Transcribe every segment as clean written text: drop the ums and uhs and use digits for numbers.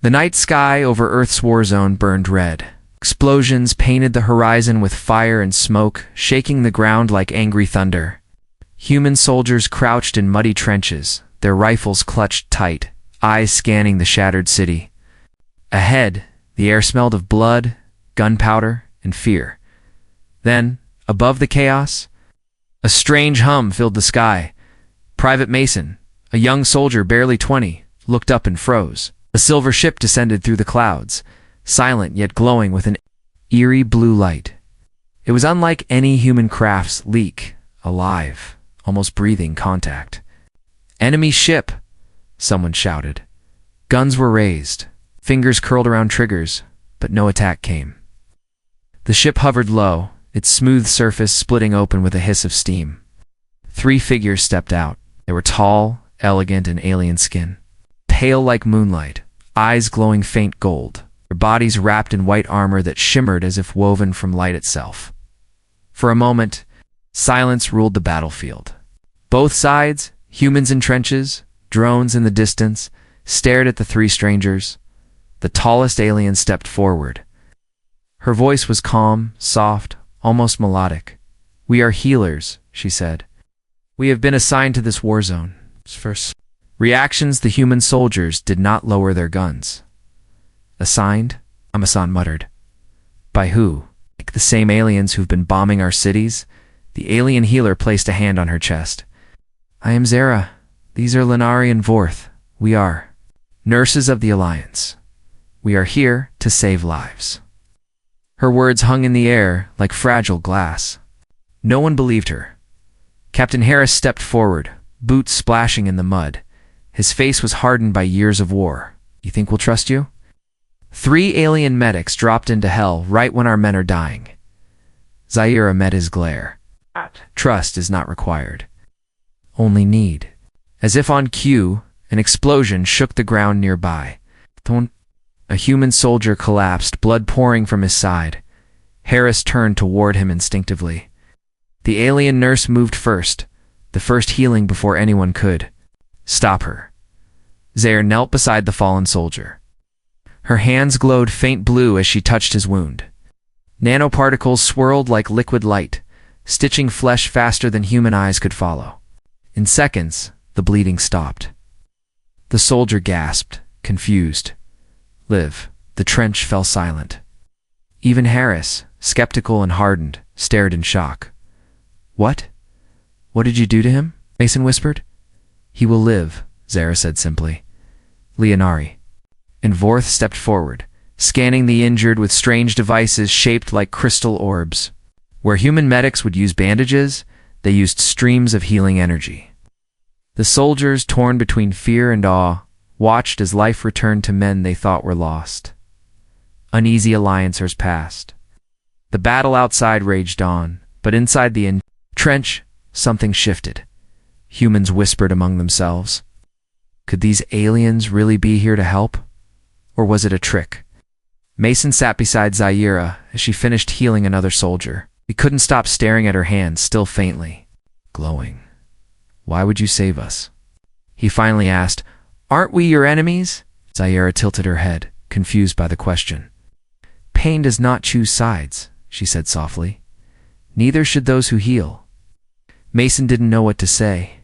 The night sky over Earth's Warzone burned red. Explosions painted the horizon with fire and smoke, shaking the ground like angry thunder. Human soldiers crouched in muddy trenches, their rifles clutched tight, eyes scanning the shattered city. Ahead, the air smelled of blood, gunpowder, and fear. Then, above the chaos, a strange hum filled the sky. Private Mason, a young soldier barely 20, looked up and froze. A silver ship descended through the clouds, silent yet glowing with an eerie blue light. It was unlike any human craft's leak, alive, almost breathing contact. "Enemy ship!" someone shouted. Guns were raised, fingers curled around triggers, but no attack came. The ship hovered low, its smooth surface splitting open with a hiss of steam. 3 figures stepped out. They were tall, elegant, and alien skin. Pale like moonlight, eyes glowing faint gold, their bodies wrapped in white armor that shimmered as if woven from light itself. For a moment, silence ruled the battlefield. Both sides, humans in trenches, drones in the distance, stared at the 3 strangers. The tallest alien stepped forward. Her voice was calm, soft, almost melodic. "We are healers," she said. "We have been assigned to this war zone." First reactions, the human soldiers did not lower their guns. "Assigned?" Amasan muttered. "By who? Like the same aliens who've been bombing our cities?" The alien healer placed a hand on her chest. "I am Zara. These are Linari and Vorth. We are nurses of the Alliance. We are here to save lives." Her words hung in the air like fragile glass. No one believed her. Captain Harris stepped forward, boots splashing in the mud. His face was hardened by years of war. "You think we'll trust you?" 3 alien medics dropped into hell right when our men are dying. Zaira met his glare. "Trust is not required. Only need." As if on cue, an explosion shook the ground nearby. A human soldier collapsed, blood pouring from his side. Harris turned toward him instinctively. The alien nurse moved first, the first healing before anyone could. "Stop her." Zaire knelt beside the fallen soldier. Her hands glowed faint blue as she touched his wound. Nanoparticles swirled like liquid light, stitching flesh faster than human eyes could follow. In seconds, the bleeding stopped. The soldier gasped, confused. "Live." The trench fell silent. Even Harris, skeptical and hardened, stared in shock. "What? What did you do to him?" Mason whispered. "He will live," Zara said simply. "Leonari." And Vorth stepped forward, scanning the injured with strange devices shaped like crystal orbs. Where human medics would use bandages, they used streams of healing energy. The soldiers, torn between fear and awe, watched as life returned to men they thought were lost. Uneasy alliancers passed. The battle outside raged on, but inside the trench, something shifted. Humans whispered among themselves. Could these aliens really be here to help? Or was it a trick? Mason sat beside Zaira as she finished healing another soldier. He couldn't stop staring at her hands, still faintly glowing. "Why would you save us?" he finally asked. "Aren't we your enemies?" Zaira tilted her head, confused by the question. "Pain does not choose sides," she said softly. "Neither should those who heal." Mason didn't know what to say.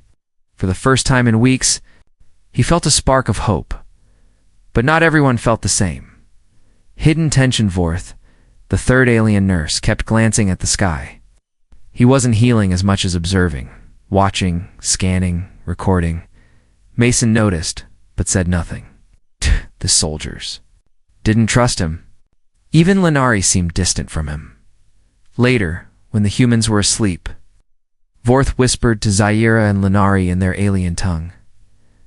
For the first time in weeks, he felt a spark of hope. But not everyone felt the same. Hidden tension, Vorth, the 3rd alien nurse, kept glancing at the sky. He wasn't healing as much as observing, watching, scanning, recording. Mason noticed, but said nothing. The soldiers didn't trust him. Even Linari seemed distant from him. Later, when the humans were asleep, Vorth whispered to Zaira and Linari in their alien tongue.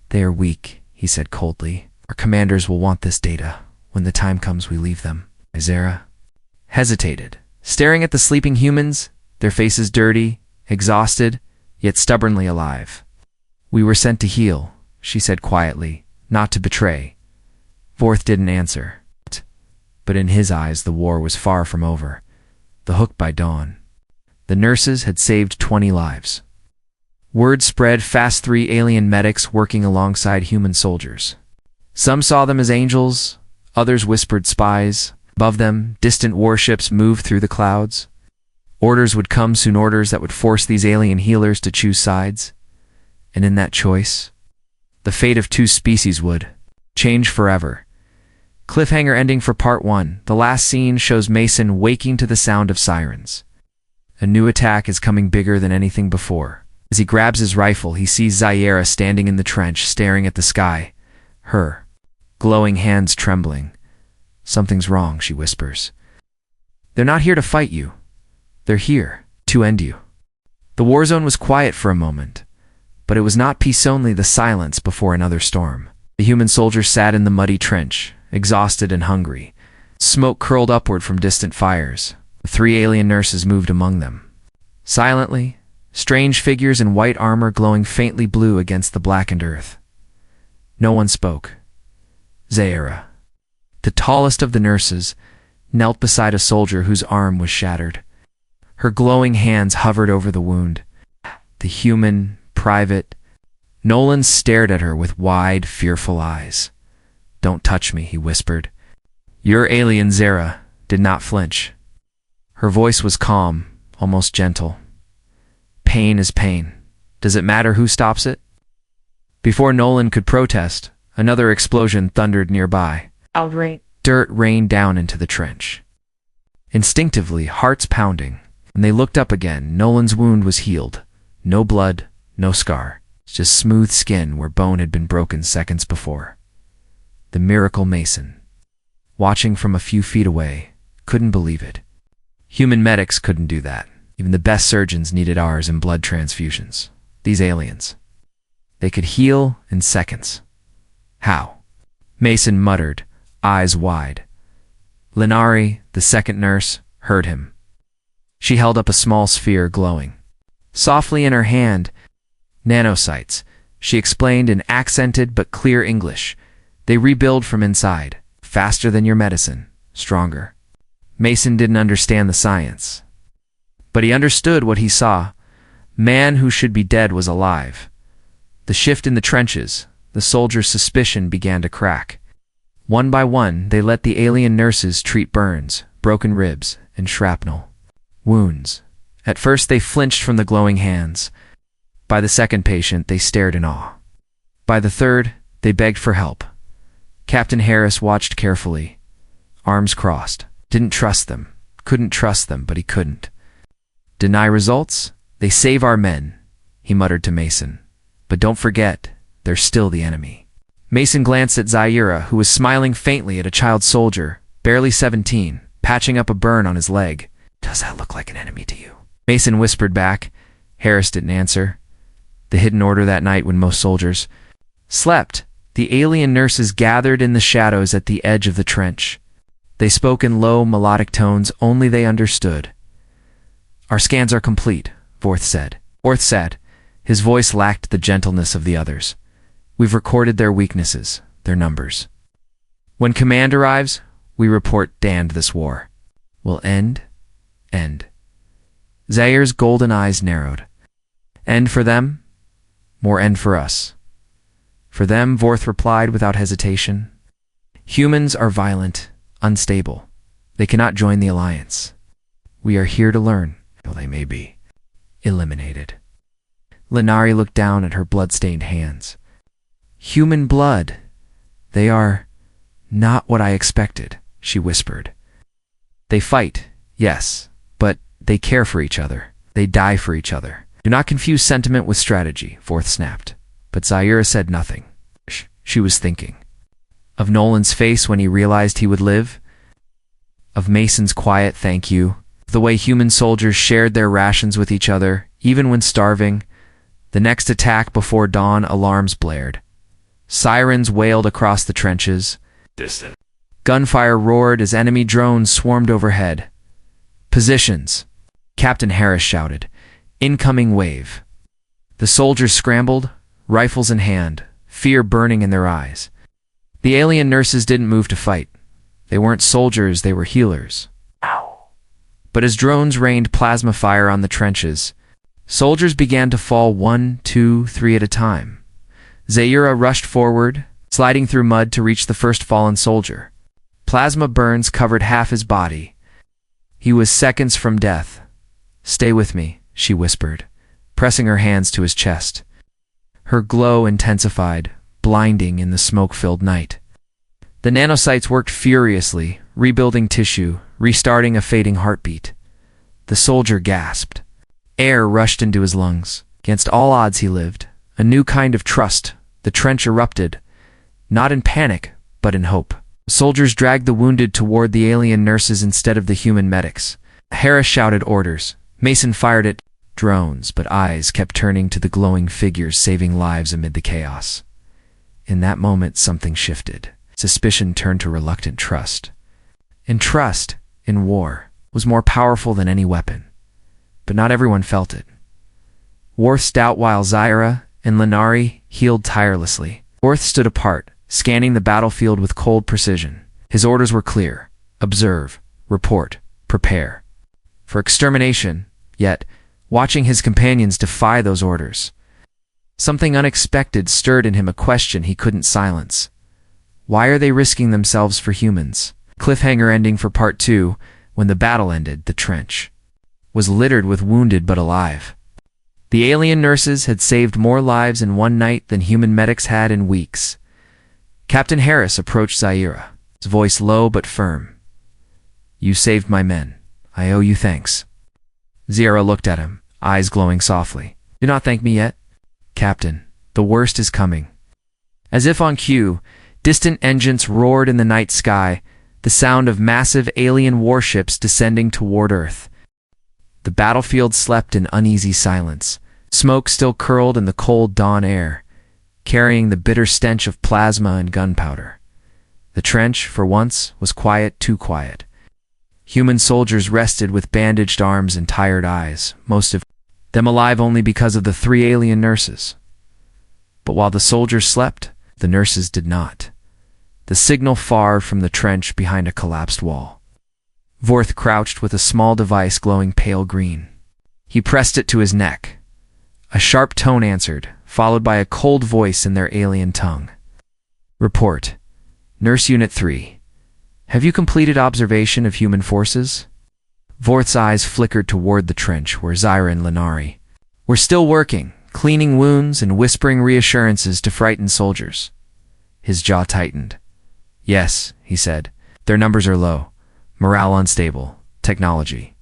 "They are weak," he said coldly. "Our commanders will want this data. When the time comes, we leave them." Zaira hesitated, staring at the sleeping humans, their faces dirty, exhausted, yet stubbornly alive. "We were sent to heal," she said quietly, "not to betray." Vorth didn't answer. But in his eyes, the war was far from over. The hook by dawn. The nurses had saved 20 lives. Word spread fast, 3 alien medics working alongside human soldiers. Some saw them as angels, Others whispered spies. Above them, distant warships moved through the clouds. Orders would come soon, orders that would force these alien healers to choose sides. And in that choice, the fate of two species would change forever. Cliffhanger ending for Part 1. The last scene shows Mason waking to the sound of sirens. A new attack is coming, bigger than anything before. As he grabs his rifle, he sees Zaira standing in the trench, staring at the sky, her glowing hands trembling. "Something's wrong," she whispers. "They're not here to fight you. They're here to end you." The war zone was quiet for a moment, but it was not peace only, the silence before another storm. The human soldiers sat in the muddy trench, exhausted and hungry. Smoke curled upward from distant fires. The 3 alien nurses moved among them. Silently, strange figures in white armor glowing faintly blue against the blackened earth. No one spoke. Zaira, the tallest of the nurses, knelt beside a soldier whose arm was shattered. Her glowing hands hovered over the wound. The human, private, Nolan stared at her with wide, fearful eyes. "Don't touch me," he whispered. "Your alien." Zaira did not flinch. Her voice was calm, almost gentle. "Pain is pain. Does it matter who stops it?" Before Nolan could protest, another explosion thundered nearby. Outright. Dirt rained down into the trench. Instinctively, hearts pounding, when they looked up again, Nolan's wound was healed. No blood, no scar, just smooth skin where bone had been broken seconds before. The miracle Mason, watching from a few feet away, couldn't believe it. Human medics couldn't do that. Even the best surgeons needed hours and blood transfusions. These aliens, they could heal in seconds. How? Mason muttered, eyes wide. Linari, the second nurse, heard him. She held up a small sphere glowing softly in her hand. "Nanocytes," she explained in accented but clear English. "They rebuild from inside, faster than your medicine, stronger." Mason didn't understand the science, but he understood what he saw. Man who should be dead was alive. The shift in the trenches, the soldiers' suspicion began to crack. One by one, they let the alien nurses treat burns, broken ribs, and shrapnel wounds. At first, they flinched from the glowing hands. By the second patient, they stared in awe. By the third, they begged for help. Captain Harris watched carefully, arms crossed. Didn't trust them, couldn't trust them, but he couldn't. "Deny results? They save our men," he muttered to Mason. "But don't forget, they're still the enemy." Mason glanced at Zaira, who was smiling faintly at a child soldier, barely 17, patching up a burn on his leg. "Does that look like an enemy to you?" Mason whispered back. Harris didn't answer. The hidden order that night, when most soldiers slept, the alien nurses gathered in the shadows at the edge of the trench. They spoke in low, melodic tones only they understood. "Our scans are complete," Vorth said. His voice lacked the gentleness of the others. "We've recorded their weaknesses, their numbers. When command arrives, we report damned this war. Will end. Zair's golden eyes narrowed. "End for them? More end for us." "For them," Vorth replied without hesitation. "Humans are violent, unstable. They cannot join the alliance. We are here to learn, though they may be eliminated." Linari looked down at her blood-stained hands. "Human blood. They are not what I expected," she whispered. "They fight, yes, but they care for each other. They die for each other. Do not confuse sentiment with strategy," Vorth snapped. But Zaira said nothing. She was thinking. Of Nolan's face when he realized he would live. Of Mason's quiet thank you. The way human soldiers shared their rations with each other, even when starving. The next attack before dawn, alarms blared. Sirens wailed across the trenches. Distant. Gunfire roared as enemy drones swarmed overhead. "Positions!" Captain Harris shouted. "Incoming wave." The soldiers scrambled, rifles in hand, fear burning in their eyes. The alien nurses didn't move to fight. They weren't soldiers, they were healers. Ow. But as drones rained plasma fire on the trenches, soldiers began to fall 1, 2, 3 at a time. Zaira rushed forward, sliding through mud to reach the first fallen soldier. Plasma burns covered half his body. He was seconds from death. "Stay with me," she whispered, pressing her hands to his chest. Her glow intensified, blinding in the smoke-filled night. The nanocytes worked furiously, rebuilding tissue, restarting a fading heartbeat. The soldier gasped. Air rushed into his lungs. Against all odds he lived. A new kind of trust. The trench erupted, not in panic, but in hope. Soldiers dragged the wounded toward the alien nurses instead of the human medics. Harris shouted orders. Mason fired at drones, but eyes kept turning to the glowing figures saving lives amid the chaos. In that moment, something shifted. Suspicion turned to reluctant trust. And trust, in war, was more powerful than any weapon. But not everyone felt it. Worth stout while Zaira and Lenari healed tirelessly. Worth stood apart, scanning the battlefield with cold precision. His orders were clear. Observe, report, prepare. For extermination, yet, watching his companions defy those orders. Something unexpected stirred in him, a question he couldn't silence. Why are they risking themselves for humans? Cliffhanger ending for part 2. When the battle ended, the trench was littered with wounded but alive. The alien nurses had saved more lives in one night than human medics had in weeks. Captain Harris approached Zaira, his voice low but firm. "You saved my men. I owe you thanks." Zaira looked at him, eyes glowing softly. "Do not thank me yet, Captain. The worst is coming." As if on cue, distant engines roared in the night sky, the sound of massive alien warships descending toward Earth. The battlefield slept in uneasy silence. Smoke still curled in the cold dawn air, carrying the bitter stench of plasma and gunpowder. The trench, for once, was quiet, too quiet. Human soldiers rested with bandaged arms and tired eyes, most of them alive only because of the 3 alien nurses. But while the soldiers slept, the nurses did not. The signal far from the trench behind a collapsed wall. Vorth crouched with a small device glowing pale green. He pressed it to his neck. A sharp tone answered, followed by a cold voice in their alien tongue. "Report. Nurse Unit 3. Have you completed observation of human forces?" Vorth's eyes flickered toward the trench where Zaira and Lenari were still working, cleaning wounds and whispering reassurances to frightened soldiers. His jaw tightened. "Yes," he said. "Their numbers are low. Morale unstable. Technology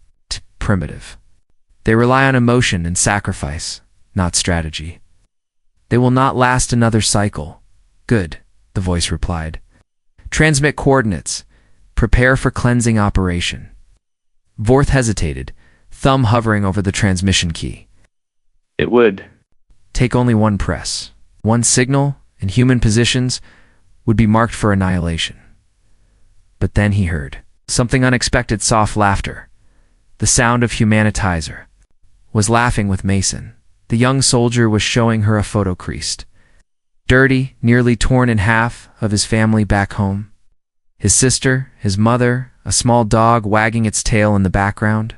primitive. They rely on emotion and sacrifice, not strategy. They will not last another cycle." "Good," the voice replied. "Transmit coordinates. Prepare for cleansing operation." Vorth hesitated, thumb hovering over the transmission key. "It would take only one press. One signal, and human positions would be marked for annihilation." But then he heard something unexpected, soft laughter. The sound of Humanitizer was laughing with Mason. The young soldier was showing her a photo creased, dirty, nearly torn in half, of his family back home. His sister, his mother, a small dog wagging its tail in the background.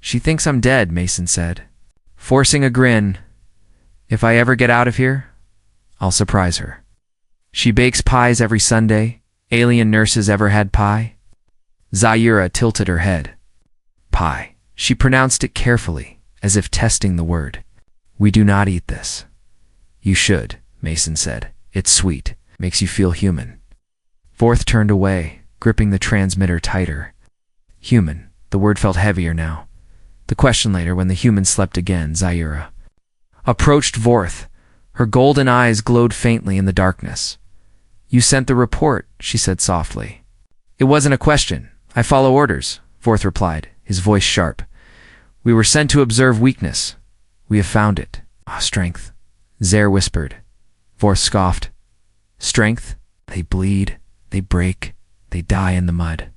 "She thinks I'm dead," Mason said, forcing a grin. "If I ever get out of here, I'll surprise her. She bakes pies every Sunday. Alien nurses ever had pie?" Zaira tilted her head. "Pie." She pronounced it carefully, as if testing the word. "We do not eat this." "You should," Mason said. "It's sweet. Makes you feel human." Vorth turned away, gripping the transmitter tighter. Human. The word felt heavier now. The question later, when the human slept again, Zaira approached Vorth. Her golden eyes glowed faintly in the darkness. "You sent the report," she said softly. "It wasn't a question. I follow orders," Vorth replied, his voice sharp. "We were sent to observe weakness. We have found it." "Strength," Zaire whispered. Vorth scoffed. "Strength? They bleed, they break, they die in the mud.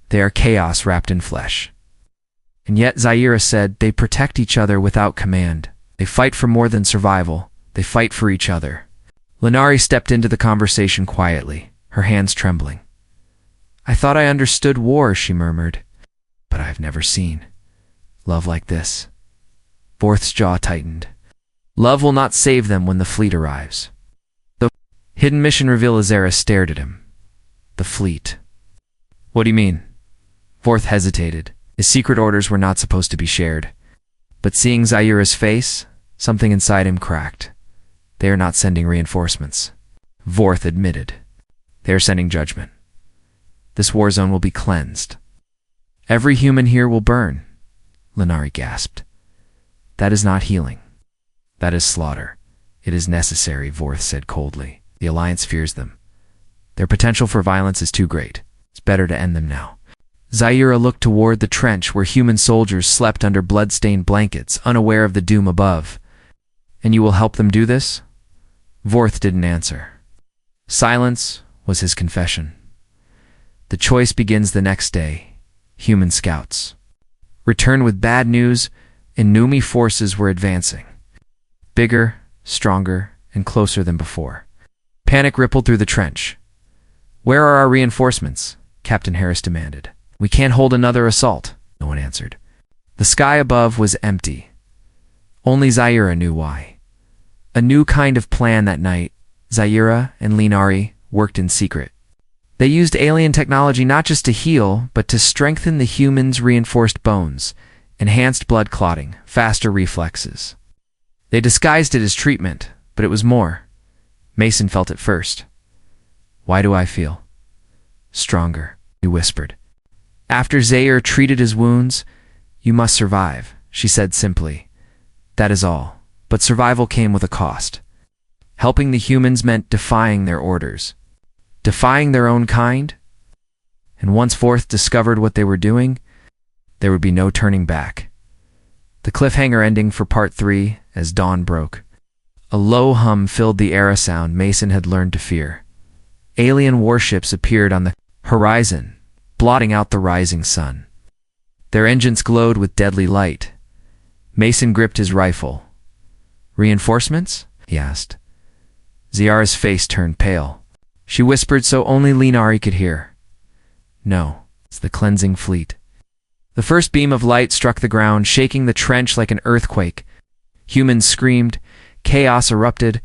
They are chaos wrapped in flesh." And yet Zaira said they protect each other without command. They fight for more than survival. They fight for each other. Lenari stepped into the conversation quietly, her hands trembling. "I thought I understood war," she murmured. "But I've never seen love like this." Vorth's jaw tightened. "Love will not save them when the fleet arrives." The hidden mission reveal. Azera stared at him. The fleet. What do you mean? Vorth hesitated. His secret orders were not supposed to be shared. But seeing Zaira's face, something inside him cracked. They are not sending reinforcements. Vorth admitted. They are sending judgment. This war zone will be cleansed. Every human here will burn, Linari gasped. That is not healing. That is slaughter. It is necessary, Vorth said coldly. The Alliance fears them. Their potential for violence is too great. It's better to end them now. Zaira looked toward the trench where human soldiers slept under blood-stained blankets, unaware of the doom above. And you will help them do this? Vorth didn't answer. Silence was his confession. The choice begins the next day. Human scouts returned with bad news. Enemy forces were advancing. Bigger, stronger, and closer than before. Panic rippled through the trench. Where are our reinforcements? Captain Harris demanded. We can't hold another assault, no one answered. The sky above was empty. Only Zaira knew why. A new kind of plan that night. Zaira and Linari worked in secret. They used alien technology not just to heal, but to strengthen the humans' reinforced bones, enhanced blood clotting, faster reflexes. They disguised it as treatment, but it was more. Mason felt it first. Why do I feel stronger? He whispered. After Zaire treated his wounds, you must survive, she said simply. That is all. But survival came with a cost. Helping the humans meant defying their orders. Defying their own kind? And once Vorth discovered what they were doing, there would be no turning back. The cliffhanger ending for Part 3 as dawn broke. A low hum filled the air, a sound Mason had learned to fear. Alien warships appeared on the horizon, blotting out the rising sun. Their engines glowed with deadly light. Mason gripped his rifle. Reinforcements? He asked. Zaira's face turned pale. She whispered so only Linari could hear. No, it's the cleansing fleet. The first beam of light struck the ground, shaking the trench like an earthquake. Humans screamed, chaos erupted,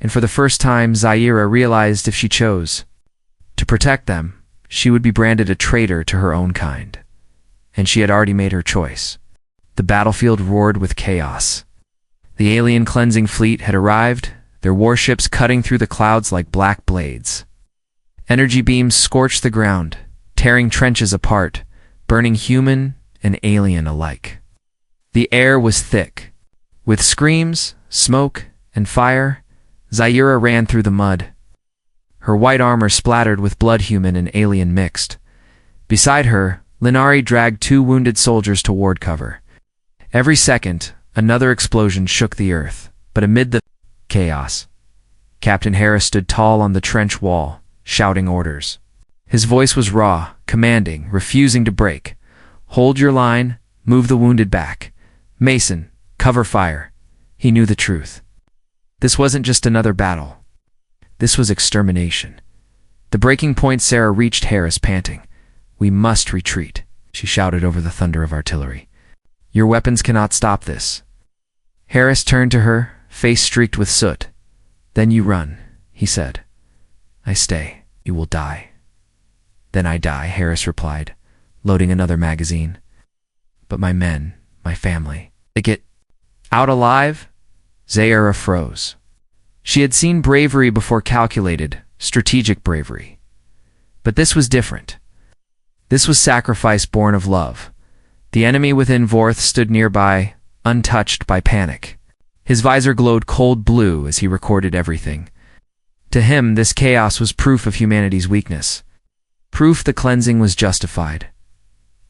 and for the first time Zaira realized if she chose to protect them, she would be branded a traitor to her own kind. And she had already made her choice. The battlefield roared with chaos. The alien cleansing fleet had arrived, their warships cutting through the clouds like black blades. Energy beams scorched the ground, tearing trenches apart, burning human and alien alike. The air was thick. With screams, smoke, and fire, Zaira ran through the mud. Her white armor splattered with blood, human and alien mixed. Beside her, Linari dragged two wounded soldiers toward cover. Every second, another explosion shook the earth, but amid the chaos, Captain Harris stood tall on the trench wall, shouting orders. His voice was raw, commanding, refusing to break. Hold your line, move the wounded back. Mason, cover fire. He knew the truth. This wasn't just another battle. This was extermination. The breaking point, Sarah reached Harris, panting. We must retreat, she shouted over the thunder of artillery. Your weapons cannot stop this. Harris turned to her, face streaked with soot. Then you run, he said. I stay. You will die. Then I die, Harris replied, loading another magazine. But my men, my family, they get out alive? Zaira froze. She had seen bravery before, calculated, strategic bravery. But this was different. This was sacrifice born of love. The enemy within Vorth stood nearby, untouched by panic. His visor glowed cold blue as he recorded everything. To him, this chaos was proof of humanity's weakness. Proof the cleansing was justified.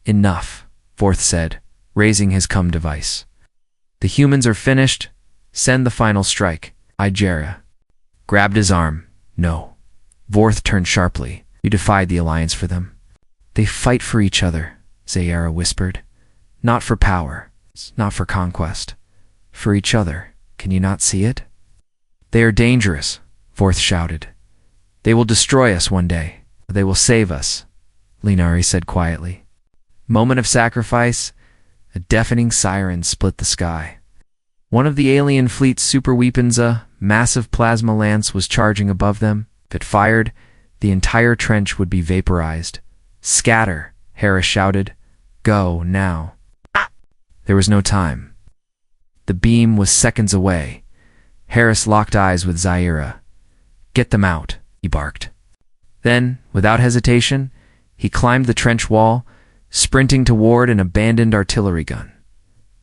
Enough, Vorth said, raising his cum device. The humans are finished. Send the final strike. Zaira grabbed his arm. No. Vorth turned sharply. You defied the Alliance for them. They fight for each other, Zaira whispered. Not for power, not for conquest. For each other. Can you not see it? They are dangerous, Vorth shouted. They will destroy us one day. They will save us, Linari said quietly. Moment of sacrifice. A deafening siren split the sky. One of the alien fleet's super weapons, a massive plasma lance, was charging above them. If it fired, the entire trench would be vaporized. Scatter, Harris shouted. Go, now. There was no time. The beam was seconds away. Harris locked eyes with Zaira. Get them out, he barked. Then, without hesitation, he climbed the trench wall, sprinting toward an abandoned artillery gun.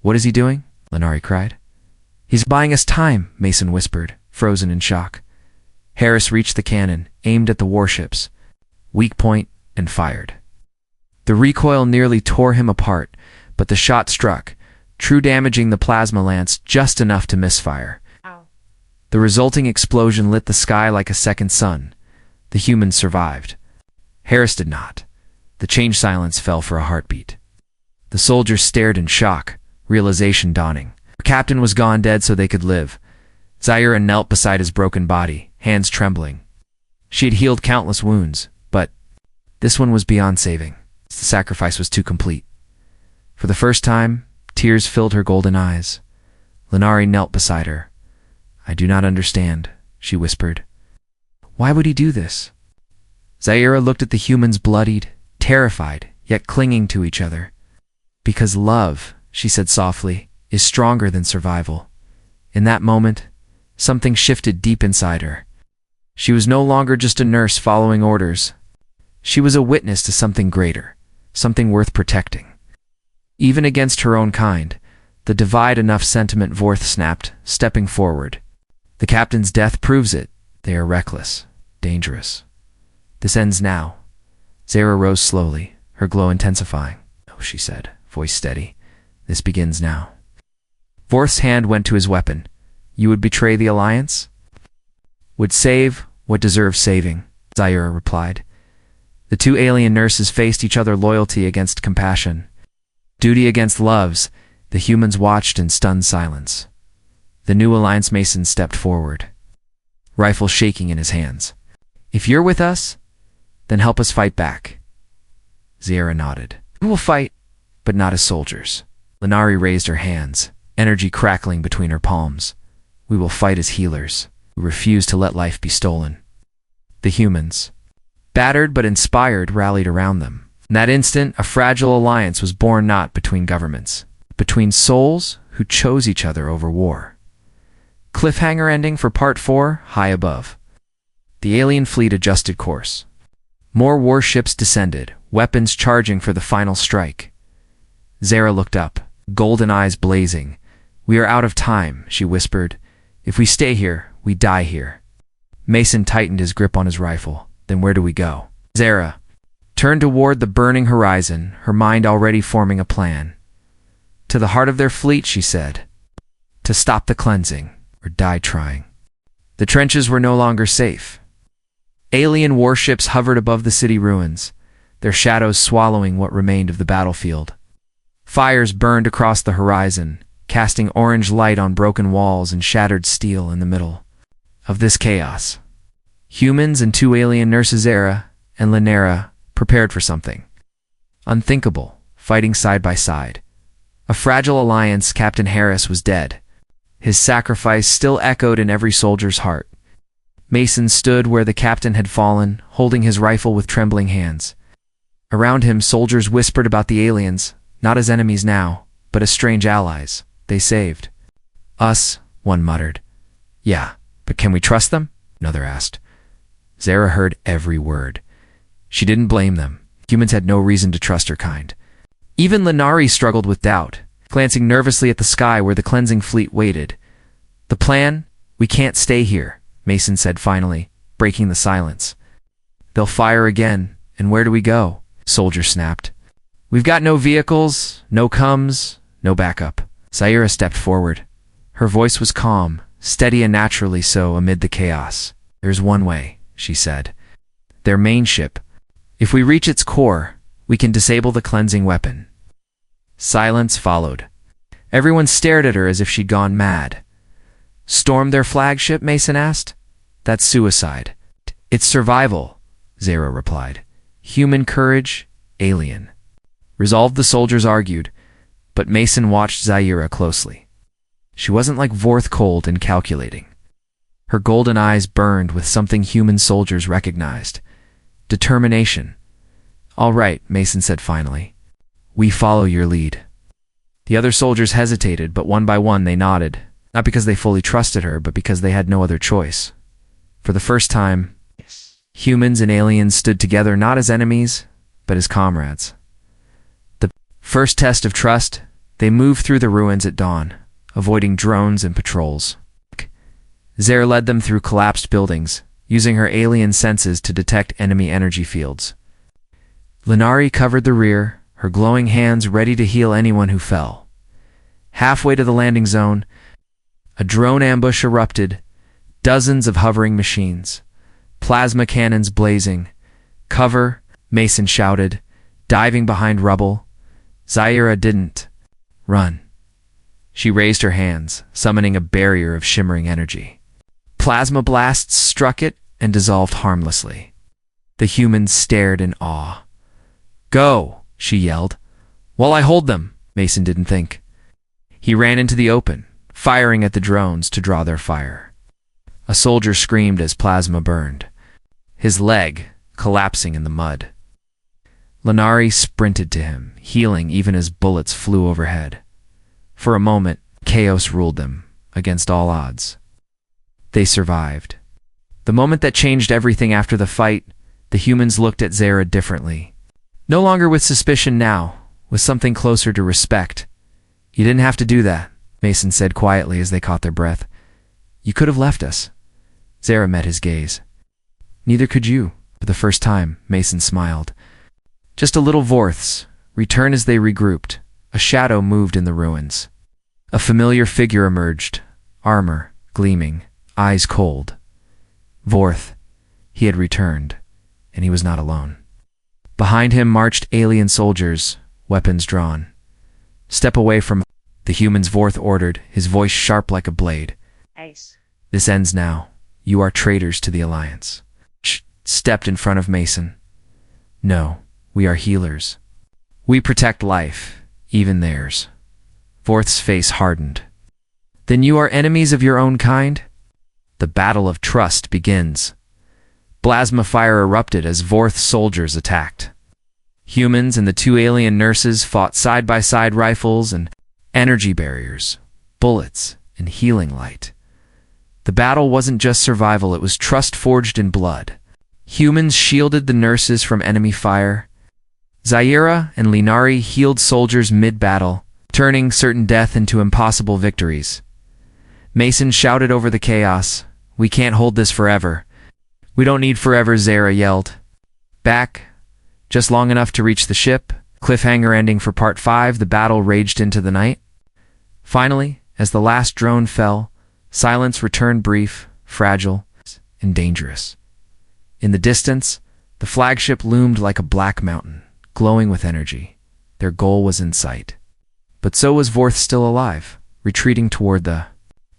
What is he doing? Lenari cried. He's buying us time, Mason whispered, frozen in shock. Harris reached the cannon, aimed at the warships, weak point, and fired. The recoil nearly tore him apart, but the shot struck, true damaging the plasma lance just enough to misfire. Ow. The resulting explosion lit the sky like a second sun. The humans survived. Harris did not. The changed silence fell for a heartbeat. The soldiers stared in shock, realization dawning. Their captain was gone, dead so they could live. Zaira knelt beside his broken body, hands trembling. She had healed countless wounds, but this one was beyond saving. The sacrifice was too complete. For the first time, tears filled her golden eyes. Lenari knelt beside her. I do not understand, she whispered. Why would he do this? Zaira looked at the humans, bloodied, terrified, yet clinging to each other. Because love, she said softly, is stronger than survival. In that moment, something shifted deep inside her. She was no longer just a nurse following orders. She was a witness to something greater, something worth protecting. Even against her own kind, the divide enough sentiment, Vorth snapped, stepping forward. The captain's death proves it. They are reckless, dangerous. This ends now. Zaira rose slowly, her glow intensifying. No, she said, voice steady. This begins now. Vorth's hand went to his weapon. You would betray the Alliance? Would save what deserves saving, Zaira replied. The two alien nurses faced each other, loyalty against compassion. Duty against loves. The humans watched in stunned silence. The new Alliance Mason stepped forward, rifle shaking in his hands. If you're with us, then help us fight back. Zaira nodded. We will fight, but not as soldiers. Lenari raised her hands, energy crackling between her palms. We will fight as healers. We refuse to let life be stolen. The humans, battered but inspired, rallied around them. In that instant, a fragile alliance was born, not between governments, between souls who chose each other over war. Cliffhanger ending for Part 4, High Above. The alien fleet adjusted course. More warships descended, weapons charging for the final strike. Zaira looked up, golden eyes blazing. We are out of time, she whispered. If we stay here, we die here. Mason tightened his grip on his rifle. Then where do we go? Zaira turned toward the burning horizon, her mind already forming a plan. To the heart of their fleet, she said. To stop the cleansing, or die trying. The trenches were no longer safe. Alien warships hovered above the city ruins, their shadows swallowing what remained of the battlefield. Fires burned across the horizon, casting orange light on broken walls and shattered steel in the middle of this chaos. Humans and two alien nurses, Zaira and Lenara, prepared for something unthinkable, fighting side by side. A fragile alliance, Captain Harris was dead. His sacrifice still echoed in every soldier's heart. Mason stood where the captain had fallen, holding his rifle with trembling hands. Around him, soldiers whispered about the aliens, not as enemies now, but as strange allies. They saved us, one muttered. Yeah, but can we trust them? Another asked. Zaira heard every word. She didn't blame them. Humans had no reason to trust her kind. Even Lenari struggled with doubt, glancing nervously at the sky where the cleansing fleet waited. The plan? We can't stay here, Mason said finally, breaking the silence. They'll fire again, and where do we go? Soldier snapped. We've got no vehicles, no comms, no backup. Zaira stepped forward. Her voice was calm, steady and naturally so amid the chaos. There's one way, she said. Their main ship. If we reach its core, we can disable the cleansing weapon. Silence followed. Everyone stared at her as if she'd gone mad. Storm their flagship? Mason asked. That's suicide. It's survival, Zaira replied. Human courage, alien. Resolved, the soldiers argued, but Mason watched Zaira closely. She wasn't like Vorth, cold and calculating. Her golden eyes burned with something human soldiers recognized. Determination. All right, Mason said finally. We follow your lead. The other soldiers hesitated, but one by one they nodded, not because they fully trusted her, but because they had no other choice. For the first time, humans and aliens stood together not as enemies, but as comrades. The first test of trust, they moved through the ruins at dawn, avoiding drones and patrols. Zara led them through collapsed buildings, using her alien senses to detect enemy energy fields. Linari covered the rear, her glowing hands ready to heal anyone who fell. Halfway to the landing zone, a drone ambush erupted, dozens of hovering machines, plasma cannons blazing. Cover, Mason shouted, diving behind rubble. Zaira didn't. Run. She raised her hands, summoning a barrier of shimmering energy. Plasma blasts struck it and dissolved harmlessly. The humans stared in awe. Go, she yelled. While I hold them, Mason didn't think. He ran into the open, firing at the drones to draw their fire. A soldier screamed as plasma burned, his leg collapsing in the mud. Linari sprinted to him, healing even as bullets flew overhead. For a moment, chaos ruled them, against all odds. They survived. The moment that changed everything after the fight, the humans looked at Zara differently. No longer with suspicion now, with something closer to respect. You didn't have to do that, Mason said quietly as they caught their breath. You could have left us. Zara met his gaze. Neither could you. For the first time, Mason smiled. Just a little Vorths. Return as they regrouped. A shadow moved in the ruins. A familiar figure emerged, armor gleaming, eyes cold. Vorth. He had returned, and he was not alone. Behind him marched alien soldiers, weapons drawn. Step away from the humans, Vorth ordered, his voice sharp like a blade. Ace. This ends now. You are traitors to the Alliance. Stepped in front of Mason. No, we are healers. We protect life, even theirs. Vorth's face hardened. Then you are enemies of your own kind? The battle of trust begins. Plasma fire erupted as Vorth's soldiers attacked. Humans and the two alien nurses fought side by side, rifles and energy barriers, bullets and healing light. The battle wasn't just survival, it was trust forged in blood. Humans shielded the nurses from enemy fire. Zaira and Linari healed soldiers mid-battle, turning certain death into impossible victories. Mason shouted over the chaos, "We can't hold this forever." "We don't need forever," Zara yelled. Back, just long enough to reach the ship, cliffhanger ending for Part 5, the battle raged into the night. Finally, as the last drone fell, silence returned, brief, fragile, and dangerous. In the distance, the flagship loomed like a black mountain, glowing with energy. Their goal was in sight. But so was Vorth, still alive, retreating toward the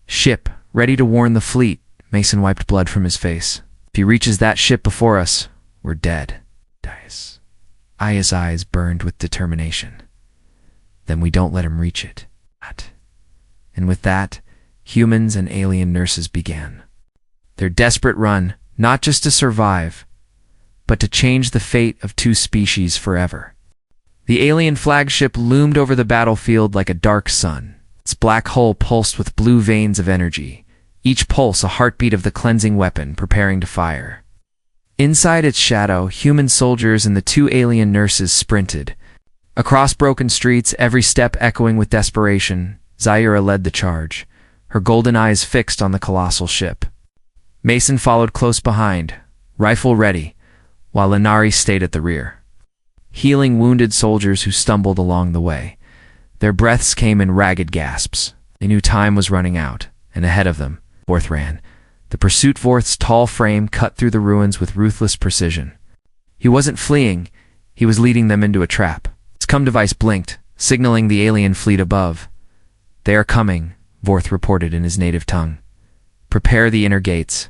ship, ready to warn the fleet. Mason wiped blood from his face. If he reaches that ship before us, we're dead. Aya's eyes burned with determination. Then we don't let him reach it. And with that, humans and alien nurses began their desperate run, not just to survive, but to change the fate of two species forever. The alien flagship loomed over the battlefield like a dark sun. Its black hull pulsed with blue veins of energy, each pulse a heartbeat of the cleansing weapon preparing to fire. Inside its shadow, human soldiers and the two alien nurses sprinted. Across broken streets, every step echoing with desperation, Zaira led the charge, her golden eyes fixed on the colossal ship. Mason followed close behind, rifle ready, while Linari stayed at the rear, healing wounded soldiers who stumbled along the way. Their breaths came in ragged gasps. They knew time was running out, and ahead of them, Vorth ran. The pursuit, Vorth's tall frame cut through the ruins with ruthless precision. He wasn't fleeing, he was leading them into a trap. Its comm device blinked, signaling the alien fleet above. "They are coming," Vorth reported in his native tongue. "Prepare the inner gates.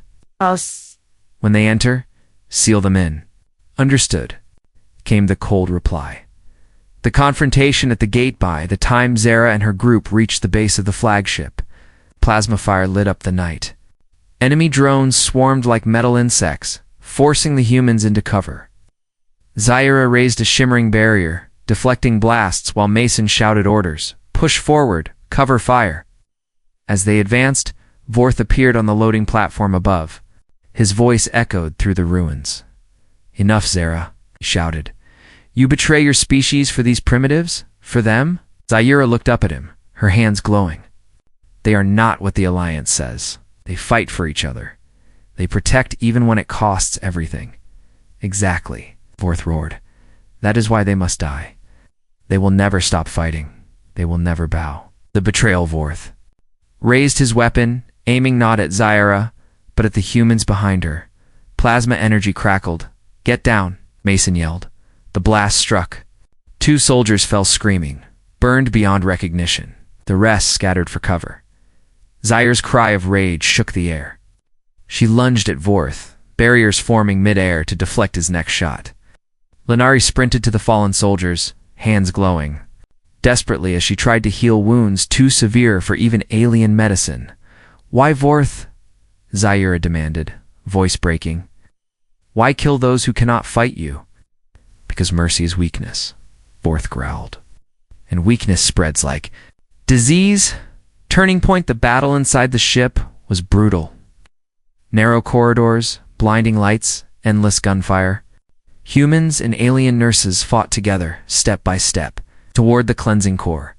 When they enter, seal them in." "Understood," came the cold reply. The confrontation at the gate. By the time Zara and her group reached the base of the flagship, plasma fire lit up the night. Enemy drones swarmed like metal insects, forcing the humans into cover. Zaira raised a shimmering barrier, deflecting blasts while Mason shouted orders. Push forward, cover fire. As they advanced, Vorth appeared on the loading platform above. His voice echoed through the ruins. Enough, Zara, he shouted. You betray your species for these primitives? For them? Zaira looked up at him, her hands glowing. They are not what the Alliance says. They fight for each other. They protect even when it costs everything. Exactly, Vorth roared. That is why they must die. They will never stop fighting. They will never bow. The betrayal, Vorth raised his weapon, aiming not at Zaira, but at the humans behind her. Plasma energy crackled. Get down, Mason yelled. The blast struck. 2 soldiers fell screaming, burned beyond recognition. The rest scattered for cover. Zaira's cry of rage shook the air. She lunged at Vorth, barriers forming mid-air to deflect his next shot. Lenari sprinted to the fallen soldiers, hands glowing, desperately as she tried to heal wounds too severe for even alien medicine. Why, Vorth? Zaira demanded, voice breaking. Why kill those who cannot fight you? Because mercy is weakness, Vorth growled. And weakness spreads like disease. Turning point, the battle inside the ship was brutal. Narrow corridors, blinding lights, endless gunfire. Humans and alien nurses fought together, step by step, toward the cleansing core.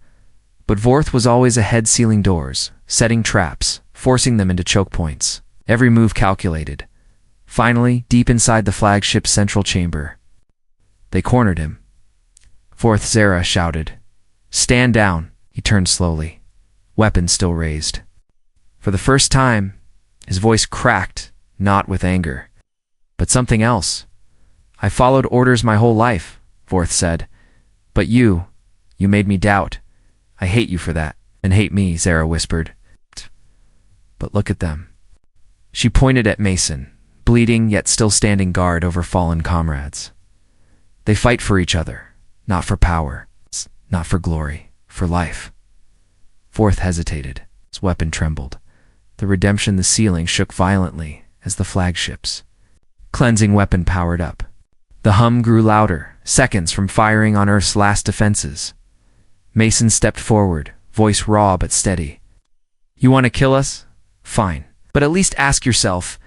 But Vorth was always ahead, sealing doors, setting traps, forcing them into choke points. Every move calculated. Finally, deep inside the flagship's central chamber, they cornered him. Vorth, Zara shouted. Stand down. He turned slowly, weapon still raised. For the first time, his voice cracked, not with anger, but something else. I followed orders my whole life, Vorth said. But you made me doubt. I hate you for that, and hate me, Zara whispered. But look at them. She pointed at Mason, bleeding yet still standing guard over fallen comrades. They fight for each other, not for power, not for glory, for life. Vorth hesitated. His weapon trembled. The redemption the ceiling shook violently as the flagship's cleansing weapon powered up. The hum grew louder, seconds from firing on Earth's last defenses. Mason stepped forward, voice raw but steady. You want to kill us? Fine. But at least ask yourself,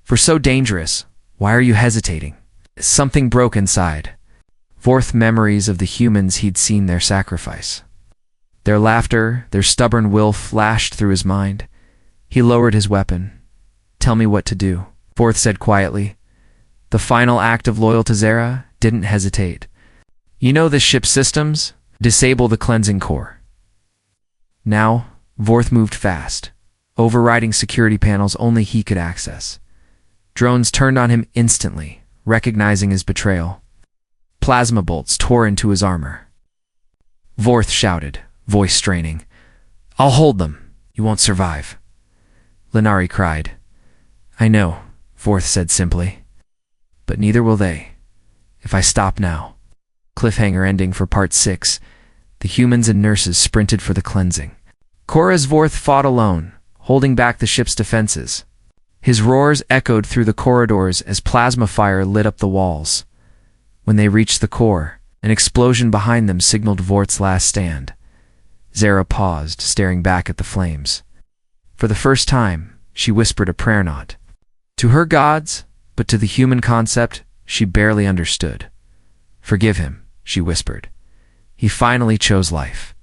if we're so dangerous, why are you hesitating? Something broke inside. Vorth memories of the humans he'd seen their sacrifice. Their laughter, their stubborn will flashed through his mind. He lowered his weapon. Tell me what to do, Vorth said quietly. The final act of loyal to Zara didn't hesitate. You know the ship's systems? Disable the cleansing core. Now, Vorth moved fast, overriding security panels only he could access. Drones turned on him instantly, recognizing his betrayal. Plasma bolts tore into his armor. Vorth shouted, voice straining. I'll hold them. You won't survive. Lenari cried. I know, Vorth said simply. But neither will they. If I stop now. Cliffhanger ending for Part 6. The humans and nurses sprinted for the cleansing. Kora's Vorth fought alone, holding back the ship's defenses. His roars echoed through the corridors as plasma fire lit up the walls. When they reached the core, an explosion behind them signaled Vorth's last stand. Zara paused, staring back at the flames. For the first time, she whispered a prayer not to her gods, but to the human concept she barely understood. Forgive him, she whispered. He finally chose life.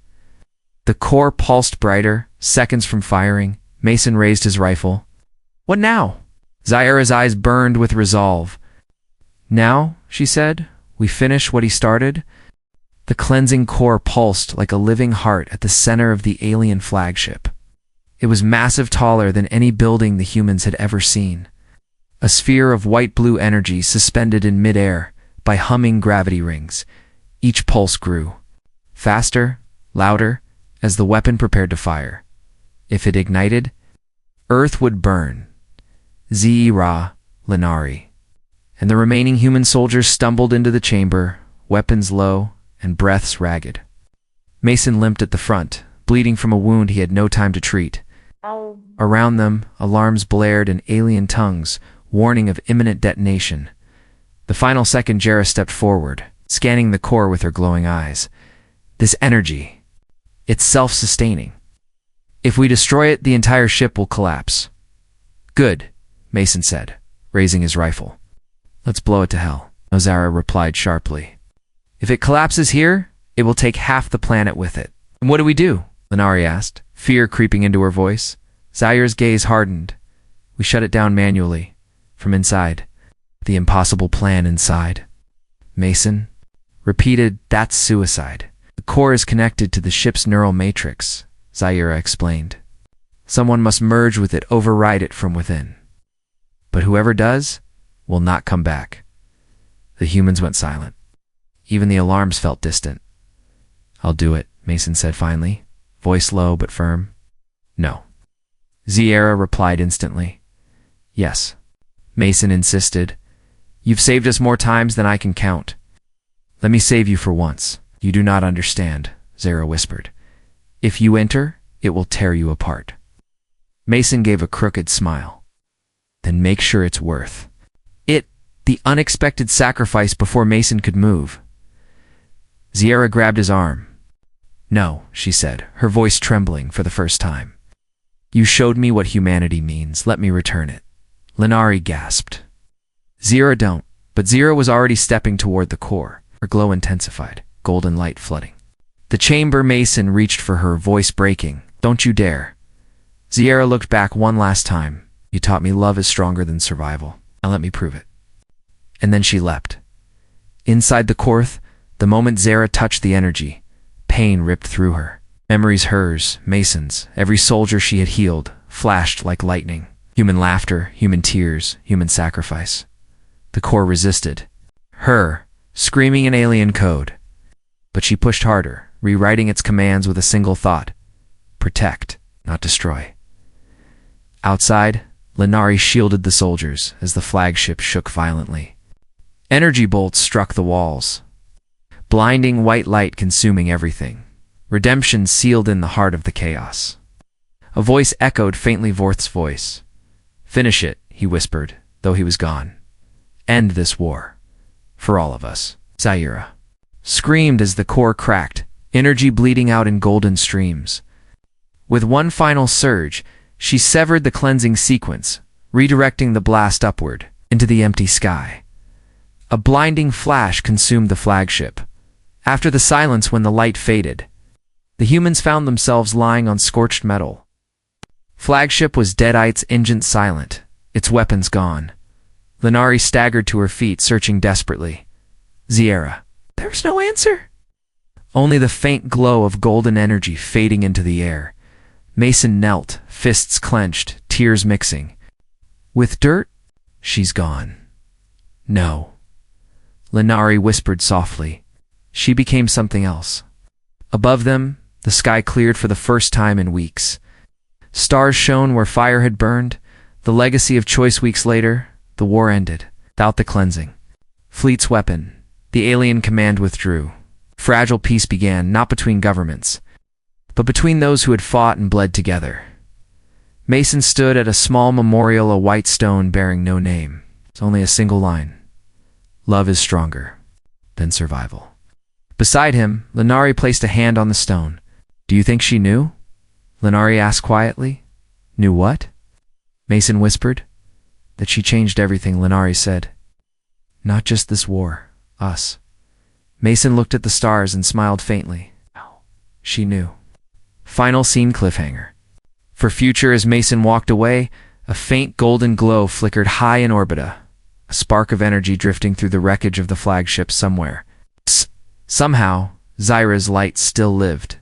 The core pulsed brighter, seconds from firing. Mason raised his rifle. What now? Zaira's eyes burned with resolve. Now, she said, we finish what he started. The cleansing core pulsed like a living heart at the center of the alien flagship. It was massive, taller than any building the humans had ever seen. A sphere of white-blue energy suspended in midair by humming gravity rings. Each pulse grew. Faster, louder, as the weapon prepared to fire. If it ignited, Earth would burn. Zira, Lenari. And the remaining human soldiers stumbled into the chamber, weapons low and breaths ragged. Mason limped at the front, bleeding from a wound he had no time to treat. Around them, alarms blared in alien tongues, warning of imminent detonation. The final second, Jarrah stepped forward, scanning the core with her glowing eyes. This energy, it's self-sustaining. If we destroy it, the entire ship will collapse. Good, Mason said, raising his rifle. Let's blow it to hell, Jarrah replied sharply. If it collapses here, it will take half the planet with it. And what do we do? Lenari asked, fear creeping into her voice. Zaire's gaze hardened. We shut it down manually, from inside. The impossible plan inside. Mason repeated, that's suicide. The core is connected to the ship's neural matrix, Zaire explained. Someone must merge with it, override it from within. But whoever does will not come back. The humans went silent. Even the alarms felt distant. I'll do it, Mason said finally, voice low but firm. No. Zaire replied instantly. Yes. Mason insisted. You've saved us more times than I can count. Let me save you for once. You do not understand, Zaire whispered. If you enter, it will tear you apart. Mason gave a crooked smile. Then make sure it's worth it. The unexpected sacrifice before Mason could move. Zaire grabbed his arm. No, she said, her voice trembling for the first time. You showed me what humanity means. Let me return it. Lenari gasped. Zaire don't. But Zaire was already stepping toward the core. Her glow intensified, golden light flooding. The chamber. Mason reached for her, voice breaking. Don't you dare. Zaire looked back one last time. You taught me love is stronger than survival. Now let me prove it. And then she leapt. Inside the core, the moment Zaire touched the energy, pain ripped through her. Memories hers, Mason's, every soldier she had healed, flashed like lightning. Human laughter, human tears, human sacrifice. The core resisted. Her, screaming in alien code. But she pushed harder, rewriting its commands with a single thought. Protect, not destroy. Outside, Lenari shielded the soldiers as the flagship shook violently. Energy bolts struck the walls. Blinding white light consuming everything. Redemption sealed in the heart of the chaos. A voice echoed faintly, Vorth's voice. Finish it, he whispered, though he was gone. End this war. For all of us. Zaire screamed as the core cracked, energy bleeding out in golden streams. With one final surge, she severed the cleansing sequence, redirecting the blast upward, into the empty sky. A blinding flash consumed the flagship. After the silence, when the light faded, the humans found themselves lying on scorched metal. Flagship was dead, its engines silent, its weapons gone. Lenari staggered to her feet, searching desperately. Zaire. There's no answer. Only the faint glow of golden energy fading into the air. Mason knelt, fists clenched, tears mixing. With dirt? She's gone. No. Lenari whispered softly. She became something else. Above them, the sky cleared for the first time in weeks. Stars shone where fire had burned, the legacy of choice. Weeks later, the war ended, without the cleansing. Fleet's weapon, the alien command withdrew. Fragile peace began, not between governments, but between those who had fought and bled together. Mason stood at a small memorial, a white stone bearing no name. It's only a single line. Love is stronger than survival. Beside him, Lenari placed a hand on the stone. Do you think she knew? Lenari asked quietly. Knew what? Mason whispered. That she changed everything, Lenari said. Not just this war, us. Mason looked at the stars and smiled faintly. She knew. Final scene cliffhanger. For future, as Mason walked away, a faint golden glow flickered high in orbita, a spark of energy drifting through the wreckage of the flagship somewhere. Somehow, Zaire's light still lived.